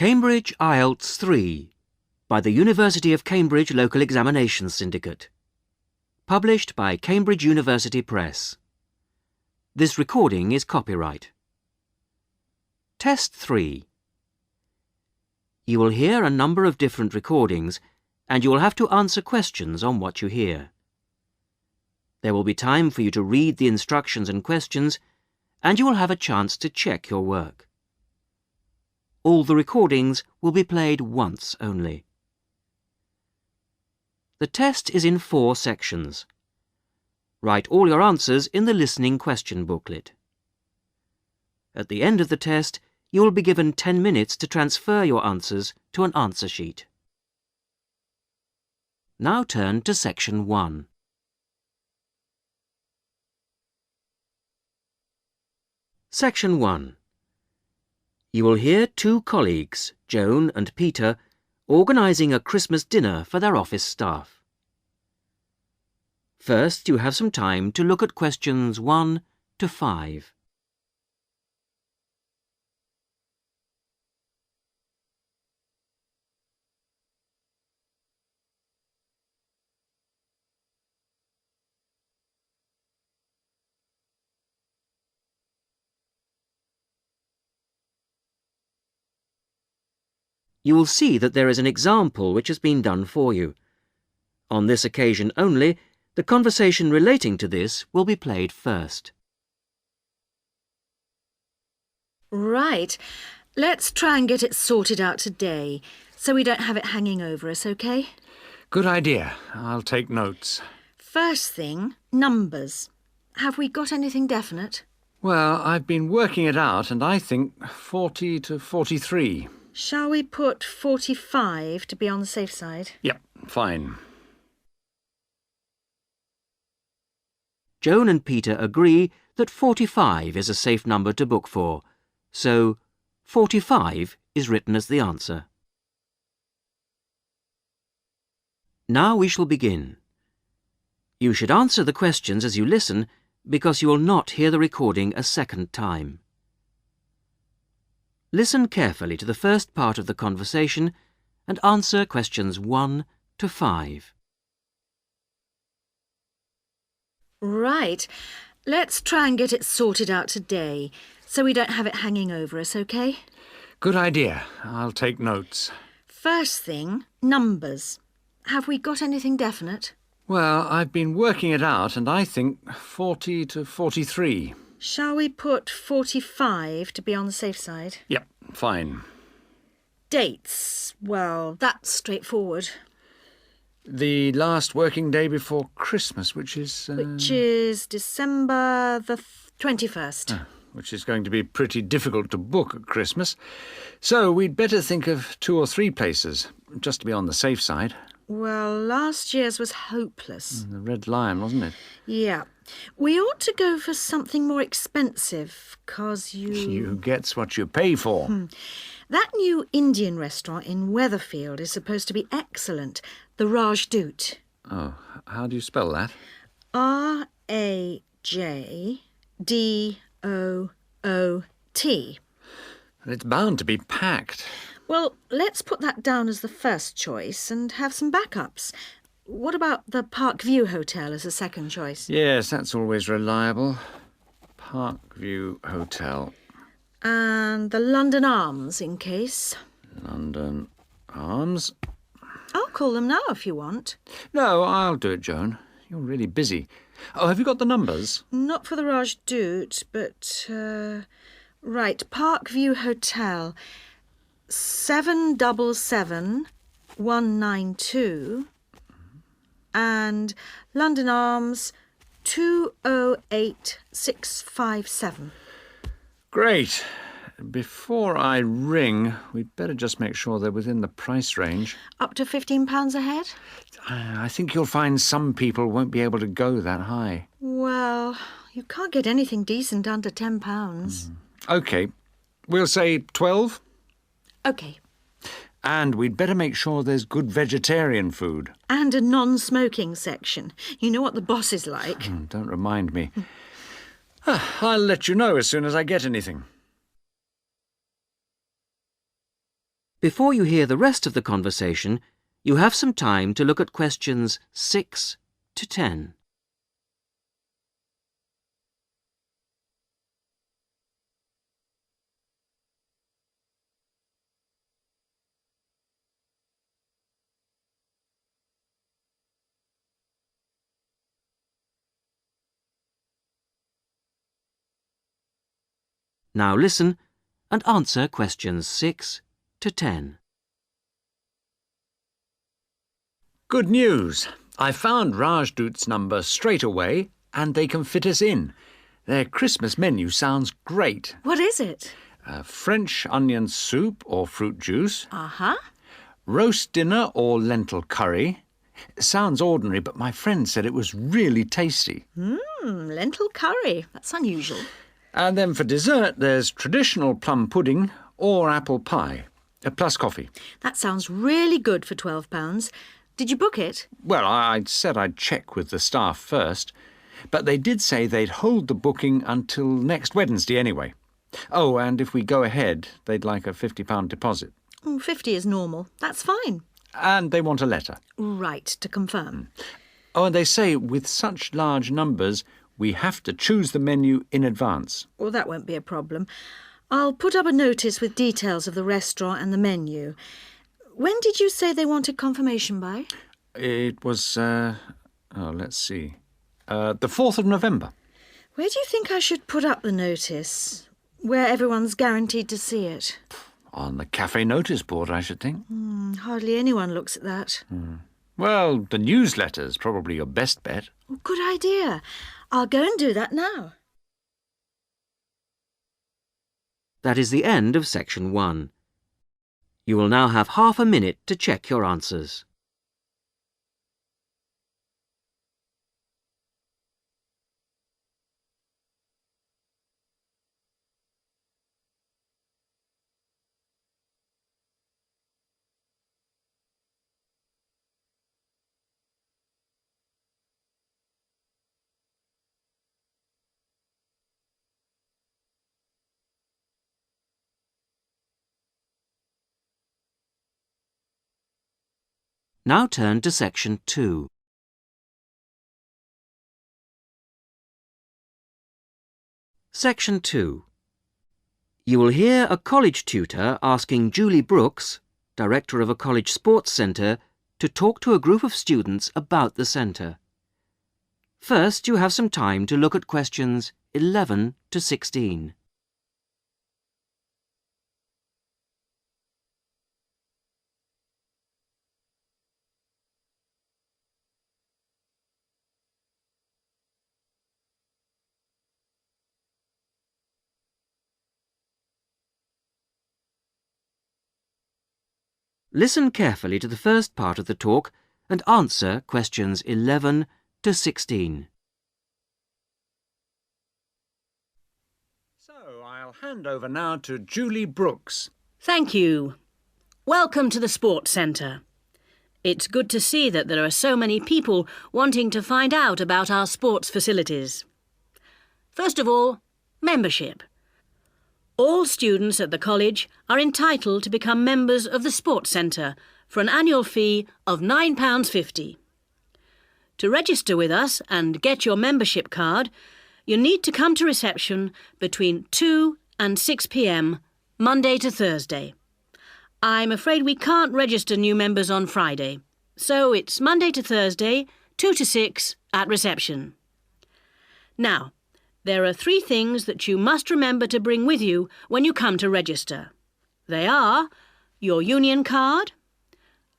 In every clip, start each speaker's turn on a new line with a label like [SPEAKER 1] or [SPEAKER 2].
[SPEAKER 1] Cambridge IELTS 3 by the University of Cambridge Local Examination Syndicate. Published by Cambridge University Press. This recording is copyright. Test 3. You will hear a number of different recordings and you will have to answer questions on what you hear. There will be time for you to read the instructions and questions and you will have a chance to check your work. All the recordings will be played once only. The test is in 4 sections. Write all your answers in the listening question booklet. At the end of the test, you will be given 10 minutes to transfer your answers to an answer sheet. Now turn to Section 1. Section 1. You will hear 2 colleagues, Joan and Peter, organising a Christmas dinner for their office staff. First, you have some time to look at questions 1 to 5. You will see that there is an example which has been done for you. On this occasion only, the conversation relating to this will be played first.
[SPEAKER 2] Right. Let's try and get it sorted out today, so we don't have it hanging over us, OK?
[SPEAKER 3] Good idea. I'll take notes.
[SPEAKER 2] First thing, numbers. Have we got anything definite?
[SPEAKER 3] Well, I've been working it out and I think 40 to 43.
[SPEAKER 2] Shall we put 45 to be on the safe side?
[SPEAKER 3] Yep, fine.
[SPEAKER 1] Joan and Peter agree that 45 is a safe number to book for, so 45 is written as the answer. Now we shall begin. You should answer the questions as you listen because you will not hear the recording a second time. Listen carefully to the first part of the conversation and answer questions 1 to 5.
[SPEAKER 2] Right. Let's try and get it sorted out today, so we don't have it hanging over us, OK?
[SPEAKER 3] Good idea. I'll take notes.
[SPEAKER 2] First thing, numbers. Have we got anything definite?
[SPEAKER 3] Well, I've been working it out and I think 40 to 43.
[SPEAKER 2] Shall we put 45 to be on the safe side?
[SPEAKER 3] Yep, fine.
[SPEAKER 2] Dates. Well, that's straightforward.
[SPEAKER 3] The last working day before Christmas, which is...
[SPEAKER 2] Which is December the 21st.
[SPEAKER 3] Which is going to be pretty difficult to book at Christmas. So we'd better think of 2 or 3 places, just to be on the safe side.
[SPEAKER 2] Well, last year's was hopeless.
[SPEAKER 3] The Red Lion, wasn't it?
[SPEAKER 2] Yeah. We ought to go for something more expensive, 'cause
[SPEAKER 3] You gets what you pay for.
[SPEAKER 2] That new Indian restaurant in Weatherfield is supposed to be excellent. The Rajdoot.
[SPEAKER 3] Oh, how do you spell that?
[SPEAKER 2] Rajdoot.
[SPEAKER 3] It's bound to be packed.
[SPEAKER 2] Well, let's put that down as the first choice and have some backups. What about the Park View Hotel as a second choice?
[SPEAKER 3] Yes, that's always reliable. Park View Hotel.
[SPEAKER 2] And the London Arms, in case.
[SPEAKER 3] London Arms?
[SPEAKER 2] I'll call them now if you want.
[SPEAKER 3] No, I'll do it, Joan. You're really busy. Oh, have you got the numbers?
[SPEAKER 2] Not for the Rajdoot, but... right, Park View Hotel. 777192 and London Arms 208657.
[SPEAKER 3] Great. Before I ring, we'd better just make sure they're within the price range.
[SPEAKER 2] Up to £15 a head?
[SPEAKER 3] I think you'll find some people won't be able to go that high.
[SPEAKER 2] Well, you can't get anything decent under £10.
[SPEAKER 3] OK. We'll say 12.
[SPEAKER 2] OK.
[SPEAKER 3] And we'd better make sure there's good vegetarian food.
[SPEAKER 2] And a non-smoking section. You know what the boss is like.
[SPEAKER 3] Don't remind me. I'll let you know as soon as I get anything.
[SPEAKER 1] Before you hear the rest of the conversation, you have some time to look at questions 6 to 10. Now listen and answer questions 6 to 10.
[SPEAKER 3] Good news! I found Rajdoot's number straight away and they can fit us in. Their Christmas menu sounds great.
[SPEAKER 2] What is it?
[SPEAKER 3] French onion soup or fruit juice,
[SPEAKER 2] Uh-huh.
[SPEAKER 3] roast dinner or lentil curry. Sounds ordinary, but my friend said it was really tasty.
[SPEAKER 2] Lentil curry. That's unusual.
[SPEAKER 3] And then for dessert, there's traditional plum pudding or apple pie, plus coffee.
[SPEAKER 2] That sounds really good for £12. Did you book it?
[SPEAKER 3] Well, I said I'd check with the staff first, but they did say they'd hold the booking until next Wednesday anyway. Oh, and if we go ahead, they'd like a £50 deposit.
[SPEAKER 2] 50 is normal. That's fine.
[SPEAKER 3] And they want a letter.
[SPEAKER 2] Right, to confirm.
[SPEAKER 3] Oh, and they say with such large numbers, we have to choose the menu in advance.
[SPEAKER 2] Well, that won't be a problem. I'll put up a notice with details of the restaurant and the menu. When did you say they wanted confirmation by?
[SPEAKER 3] It was, let's see, the 4th of November.
[SPEAKER 2] Where do you think I should put up the notice? Where everyone's guaranteed to see it?
[SPEAKER 3] On the cafe notice board, I should think.
[SPEAKER 2] Hardly anyone looks at that.
[SPEAKER 3] Well, the newsletter's probably your best bet.
[SPEAKER 2] Good idea. I'll go and do that now.
[SPEAKER 1] That is the end of section 1. You will now have half a minute to check your answers. Now turn to section 2. Section 2. You will hear a college tutor asking Julie Brooks, director of a college sports centre, to talk to a group of students about the centre. First, you have some time to look at questions 11 to 16. Listen carefully to the first part of the talk and answer questions 11 to 16.
[SPEAKER 3] So I'll hand over now to Julie Brooks.
[SPEAKER 4] Thank you. Welcome to the Sports Centre. It's good to see that there are so many people wanting to find out about our sports facilities. First of all, membership. All students at the college are entitled to become members of the Sports Centre for an annual fee of £9.50. To register with us and get your membership card, you need to come to reception between 2 and 6 p.m, Monday to Thursday. I'm afraid we can't register new members on Friday, so it's Monday to Thursday, 2 to 6 at reception. Now, there are 3 things that you must remember to bring with you when you come to register. They are your union card,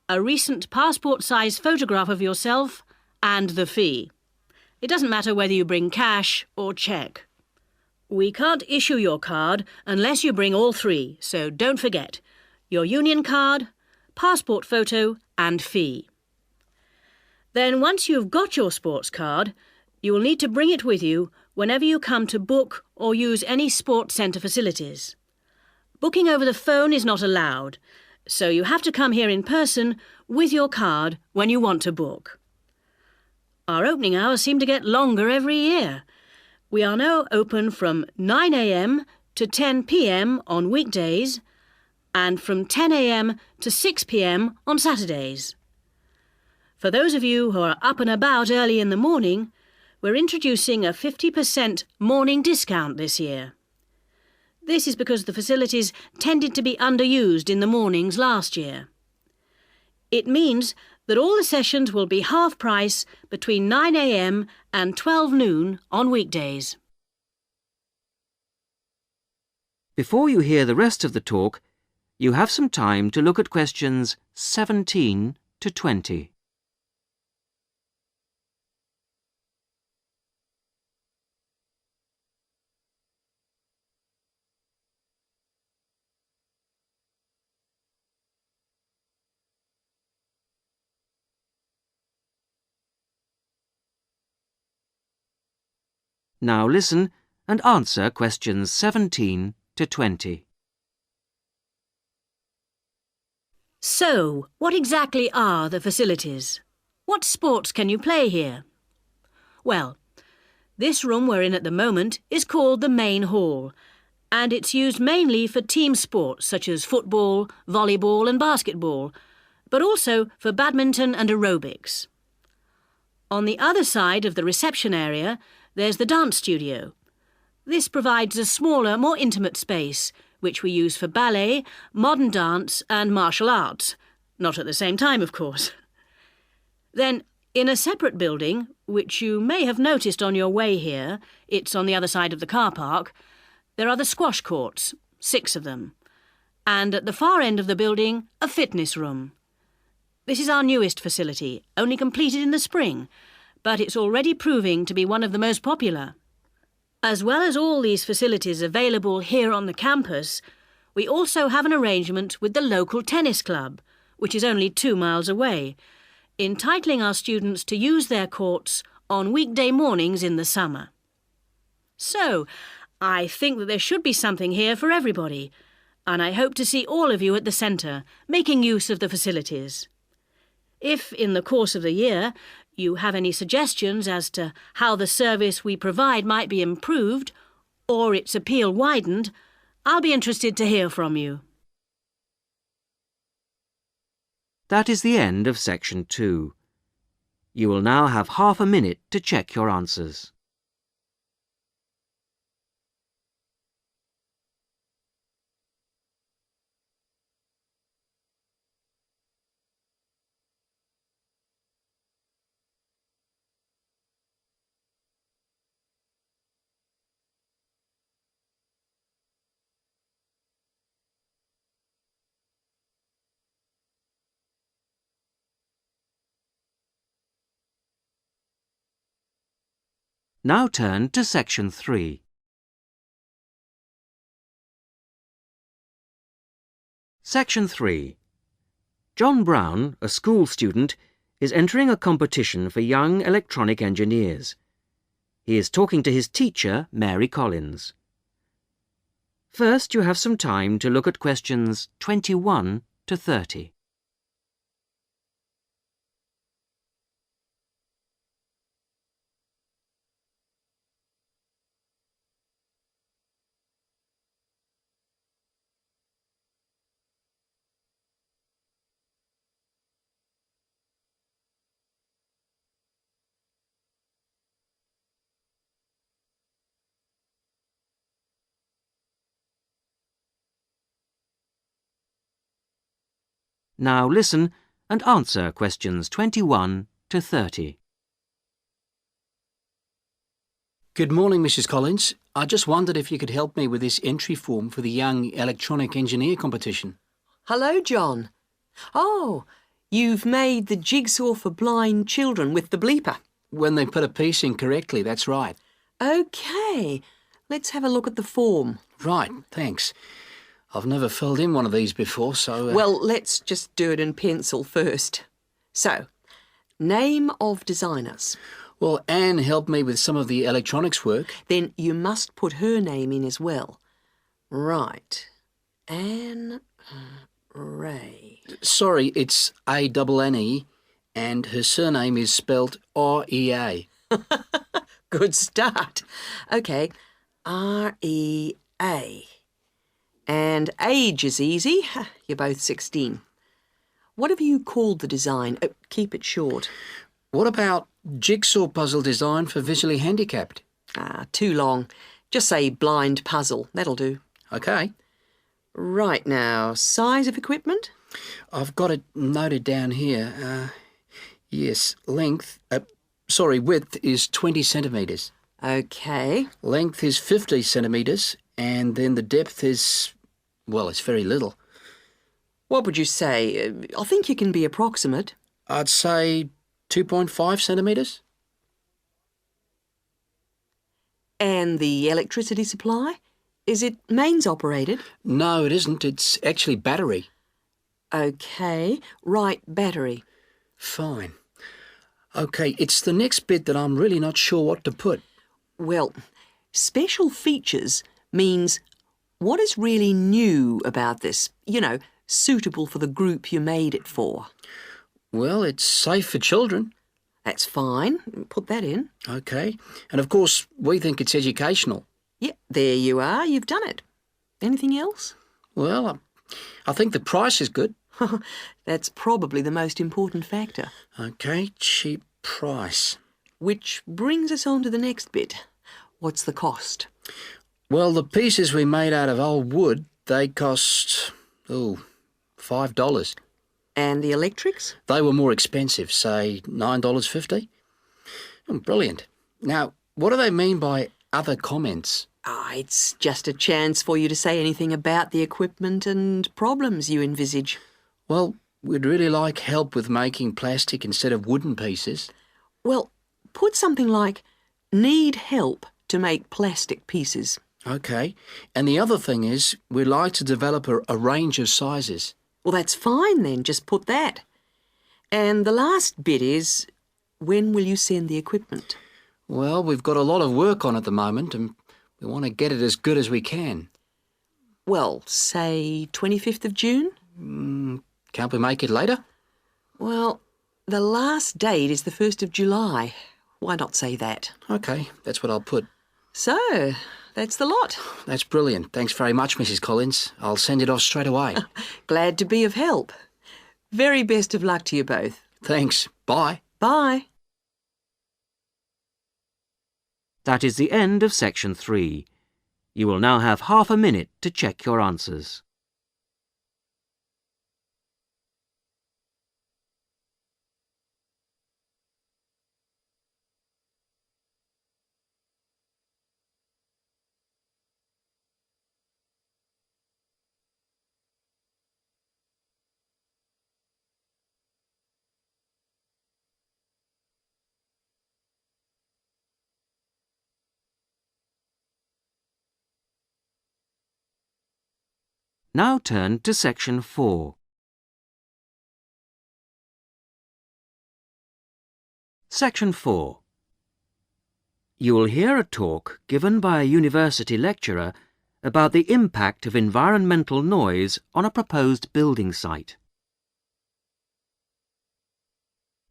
[SPEAKER 4] a recent passport-size photograph of yourself, and the fee. It doesn't matter whether you bring cash or cheque. We can't issue your card unless you bring all 3, so don't forget your union card, passport photo and fee. Then once you've got your sports card, you will need to bring it with you whenever you come to book or use any sports centre facilities. Booking over the phone is not allowed, so you have to come here in person with your card when you want to book. Our opening hours seem to get longer every year. We are now open from 9 a.m. to 10 p.m. on weekdays and from 10 a.m. to 6 p.m. on Saturdays. For those of you who are up and about early in the morning, we're introducing a 50% morning discount this year. This is because the facilities tended to be underused in the mornings last year. It means that all the sessions will be half price between 9 a.m. and 12 noon on weekdays.
[SPEAKER 1] Before you hear the rest of the talk, you have some time to look at questions 17 to 20. Now listen and answer questions 17 to 20.
[SPEAKER 4] So, what exactly are the facilities? What sports can you play here? Well, this room we're in at the moment is called the main hall, and it's used mainly for team sports such as football, volleyball and basketball, but also for badminton and aerobics. On the other side of the reception area, there's the dance studio. This provides a smaller, more intimate space, which we use for ballet, modern dance and martial arts. Not at the same time, of course. Then, in a separate building, which you may have noticed on your way here, it's on the other side of the car park, there are the squash courts, 6 of them. And at the far end of the building, a fitness room. This is our newest facility, only completed in the spring, but it's already proving to be one of the most popular. As well as all these facilities available here on the campus, we also have an arrangement with the local tennis club, which is only 2 miles away, entitling our students to use their courts on weekday mornings in the summer. So, I think that there should be something here for everybody, and I hope to see all of you at the centre, making use of the facilities. If, in the course of the year, you have any suggestions as to how the service we provide might be improved, or its appeal widened, I'll be interested to hear from you.
[SPEAKER 1] That is the end of section 2. You will now have half a minute to check your answers. Now turn to section 3. Section 3. John Brown, a school student, is entering a competition for young electronic engineers. He is talking to his teacher, Mary Collins. First, you have some time to look at questions 21 to 30. Now listen and answer questions 21 to 30.
[SPEAKER 5] Good morning, Mrs. Collins. I just wondered if you could help me with this entry form for the Young Electronic Engineer competition.
[SPEAKER 6] Hello, John. Oh, you've made the jigsaw for blind children with the bleeper.
[SPEAKER 5] When they put a piece in correctly, that's right.
[SPEAKER 6] OK, let's have a look at the form.
[SPEAKER 5] Right, thanks. I've never filled in one of these before, so...
[SPEAKER 6] Well, let's just do it in pencil first. So, name of designers.
[SPEAKER 5] Well, Anne helped me with some of the electronics work.
[SPEAKER 6] Then you must put her name in as well. Right. Anne Ray.
[SPEAKER 5] Sorry, it's A-N-N-E, and her surname is spelt R-E-A.
[SPEAKER 6] Good start. OK, R-E-A. And age is easy. You're both 16. What have you called the design? Keep it short.
[SPEAKER 5] What about jigsaw puzzle design for visually handicapped?
[SPEAKER 6] Too long. Just say blind puzzle. That'll do.
[SPEAKER 5] Okay.
[SPEAKER 6] Right now, size of equipment?
[SPEAKER 5] I've got it noted down here. Yes, width is 20 centimetres.
[SPEAKER 6] Okay.
[SPEAKER 5] Length is 50 centimetres, and then the depth is, well, it's very little.
[SPEAKER 6] What would you say? I think you can be approximate.
[SPEAKER 5] I'd say 2.5 centimetres.
[SPEAKER 6] And the electricity supply? Is it mains operated?
[SPEAKER 5] No, it isn't. It's actually battery.
[SPEAKER 6] Okay. Right, battery.
[SPEAKER 5] Fine. Okay, it's the next bit that I'm really not sure what to put.
[SPEAKER 6] Well, special features means what is really new about this? Suitable for the group you made it for.
[SPEAKER 5] Well, it's safe for children.
[SPEAKER 6] That's fine. Put that in.
[SPEAKER 5] Okay. And of course, we think it's educational.
[SPEAKER 6] Yeah, there you are. You've done it. Anything else?
[SPEAKER 5] Well, I think the price is good.
[SPEAKER 6] That's probably the most important factor.
[SPEAKER 5] Okay, cheap price.
[SPEAKER 6] Which brings us on to the next bit. What's the cost?
[SPEAKER 5] Well, the pieces we made out of old wood, they cost, $5.
[SPEAKER 6] And the electrics?
[SPEAKER 5] They were more expensive, say $9.50. Brilliant. Now, what do they mean by other comments?
[SPEAKER 6] It's just a chance for you to say anything about the equipment and problems you envisage.
[SPEAKER 5] Well, we'd really like help with making plastic instead of wooden pieces.
[SPEAKER 6] Well, put something like, need help to make plastic pieces.
[SPEAKER 5] Okay. And the other thing is, we'd like to develop a range of sizes.
[SPEAKER 6] Well, that's fine then. Just put that. And the last bit is, when will you send the equipment?
[SPEAKER 5] Well, we've got a lot of work on at the moment and we want to get it as good as we can.
[SPEAKER 6] Well, say 25th of June?
[SPEAKER 5] Can't we make it later?
[SPEAKER 6] Well, the last date is the 1st of July. Why not say that?
[SPEAKER 5] Okay, that's what I'll put.
[SPEAKER 6] So, that's the lot.
[SPEAKER 5] That's brilliant. Thanks very much, Mrs. Collins. I'll send it off straight away.
[SPEAKER 6] Glad to be of help. Very best of luck to you both.
[SPEAKER 5] Thanks. Bye.
[SPEAKER 6] Bye.
[SPEAKER 1] That is the end of section 3. You will now have half a minute to check your answers. Now turn to section 4. Section 4. You will hear a talk given by a university lecturer about the impact of environmental noise on a proposed building site.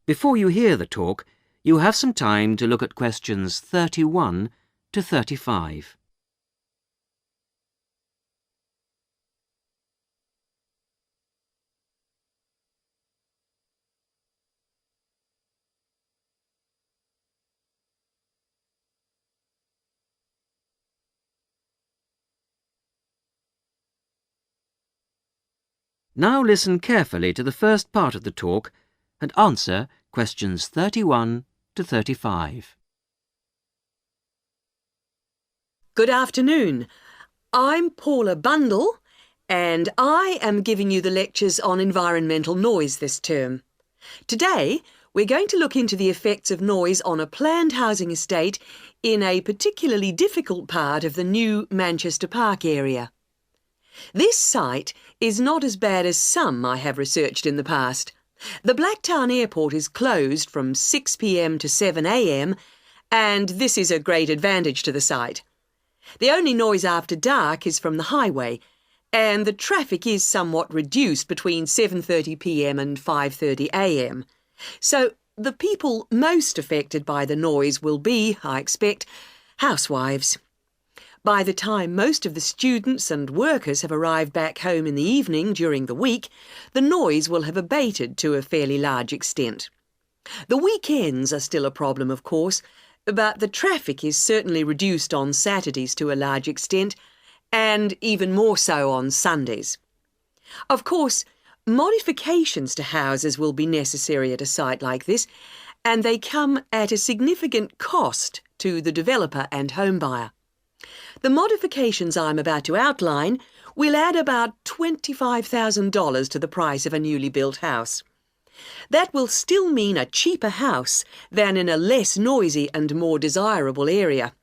[SPEAKER 1] Before you hear the talk, you have some time to look at questions 31 to 35. Now listen carefully to the first part of the talk and answer questions 31 to 35.
[SPEAKER 6] Good afternoon. I'm Paula Bundle, and I am giving you the lectures on environmental noise this term. Today, we're going to look into the effects of noise on a planned housing estate in a particularly difficult part of the new Manchester Park area. This site is not as bad as some I have researched in the past. The Blacktown Airport is closed from 6 p.m. to 7 a.m, and this is a great advantage to the site. The only noise after dark is from the highway, and the traffic is somewhat reduced between 7:30 p.m. and 5:30 a.m. So the people most affected by the noise will be, I expect, housewives. By the time most of the students and workers have arrived back home in the evening during the week, the noise will have abated to a fairly large extent. The weekends are still a problem, of course, but the traffic is certainly reduced on Saturdays to a large extent, and even more so on Sundays. Of course, modifications to houses will be necessary at a site like this, and they come at a significant cost to the developer and home buyer. The modifications I'm about to outline will add about $25,000 to the price of a newly built house. That will still mean a cheaper house than in a less noisy and more desirable area.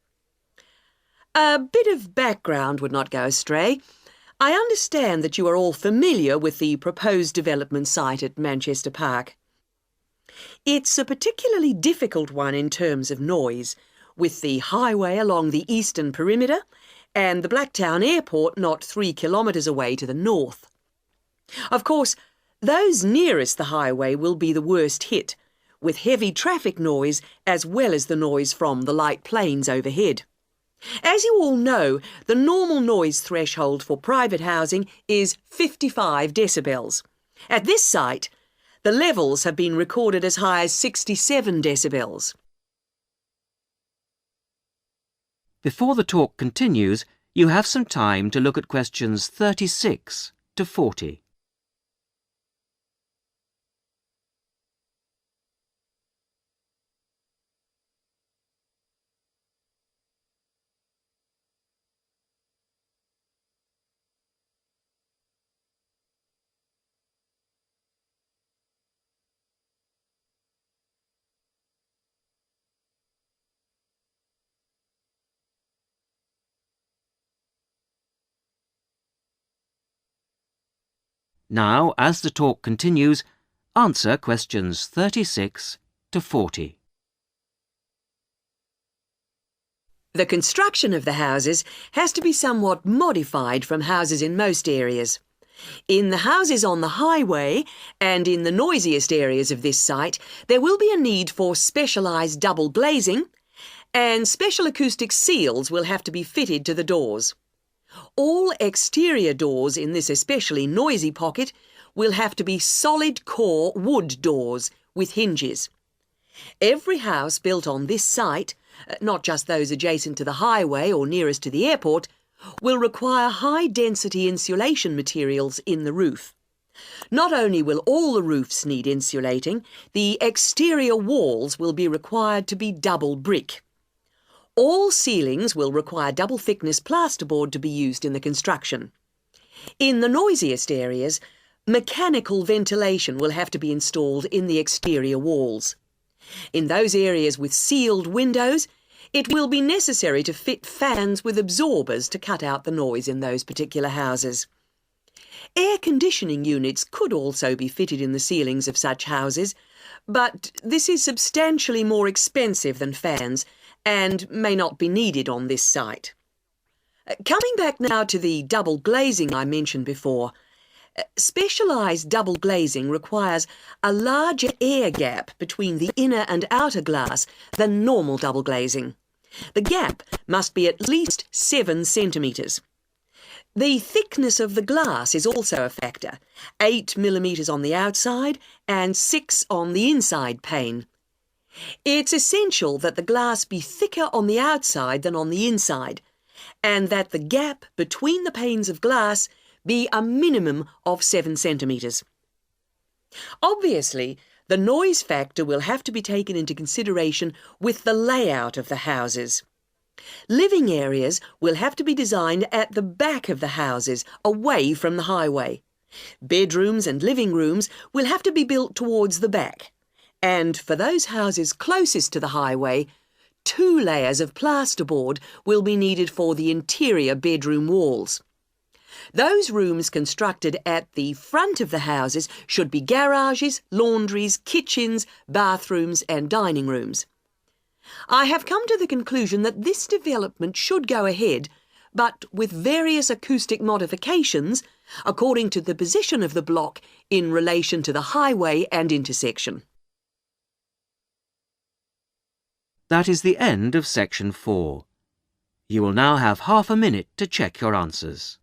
[SPEAKER 6] A bit of background would not go astray. I understand that you are all familiar with the proposed development site at Manchester Park. It's a particularly difficult one in terms of noise, with the highway along the eastern perimeter and the Blacktown Airport not 3 kilometres away to the north. Of course, those nearest the highway will be the worst hit, with heavy traffic noise as well as the noise from the light planes overhead. As you all know, the normal noise threshold for private housing is 55 decibels. At this site, the levels have been recorded as high as 67 decibels.
[SPEAKER 1] Before the talk continues, you have some time to look at questions 36 to 40. Now, as the talk continues, answer questions 36 to 40.
[SPEAKER 6] The construction of the houses has to be somewhat modified from houses in most areas. In the houses on the highway and in the noisiest areas of this site, there will be a need for specialised double glazing, and special acoustic seals will have to be fitted to the doors. All exterior doors in this especially noisy pocket will have to be solid core wood doors with hinges. Every house built on this site, not just those adjacent to the highway or nearest to the airport, will require high-density insulation materials in the roof. Not only will all the roofs need insulating, the exterior walls will be required to be double brick. All ceilings will require double-thickness plasterboard to be used in the construction. In the noisiest areas, mechanical ventilation will have to be installed in the exterior walls. In those areas with sealed windows, it will be necessary to fit fans with absorbers to cut out the noise in those particular houses. Air conditioning units could also be fitted in the ceilings of such houses, but this is substantially more expensive than fans and may not be needed on this site. Coming back now to the double glazing I mentioned before, specialised double glazing requires a larger air gap between the inner and outer glass than normal double glazing. The gap must be at least 7 centimetres. The thickness of the glass is also a factor, 8 millimetres on the outside and 6 on the inside pane. It's essential that the glass be thicker on the outside than on the inside, and that the gap between the panes of glass be a minimum of 7 centimetres. Obviously, the noise factor will have to be taken into consideration with the layout of the houses. Living areas will have to be designed at the back of the houses, away from the highway. Bedrooms and living rooms will have to be built towards the back. And for those houses closest to the highway, 2 layers of plasterboard will be needed for the interior bedroom walls. Those rooms constructed at the front of the houses should be garages, laundries, kitchens, bathrooms and dining rooms. I have come to the conclusion that this development should go ahead, but with various acoustic modifications according to the position of the block in relation to the highway and intersection.
[SPEAKER 1] That is the end of section 4. You will now have half a minute to check your answers.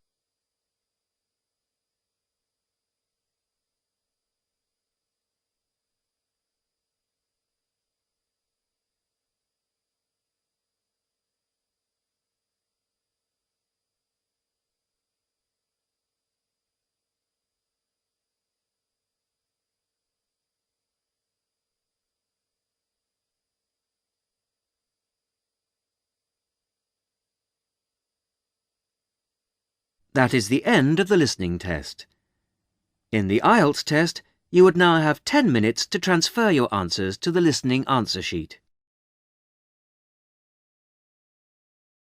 [SPEAKER 1] That is the end of the listening test. In the IELTS test, you would now have 10 minutes to transfer your answers to the listening answer sheet.